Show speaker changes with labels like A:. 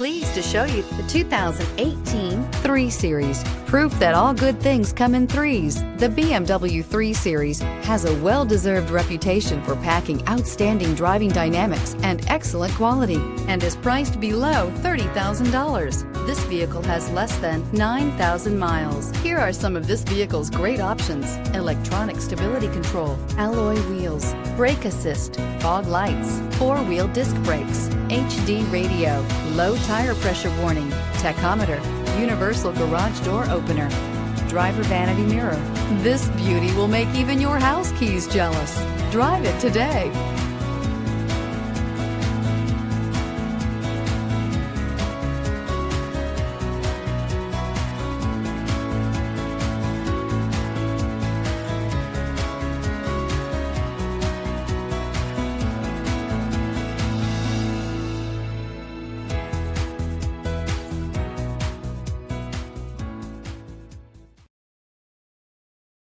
A: pleased to show you the 2018 3 Series. Proof that all good things come in threes. The BMW 3 Series has a well-deserved reputation for packing outstanding driving dynamics and excellent quality, and is priced below $30,000. This vehicle has less than 9,000 miles. Here are some of this vehicle's great options: electronic stability control, alloy wheels, brake assist, fog lights, 4-wheel disc brakes, HD radio, low tire pressure warning, tachometer, universal garage door opener, driver vanity mirror. This beauty will make even your house keys jealous. Drive it today.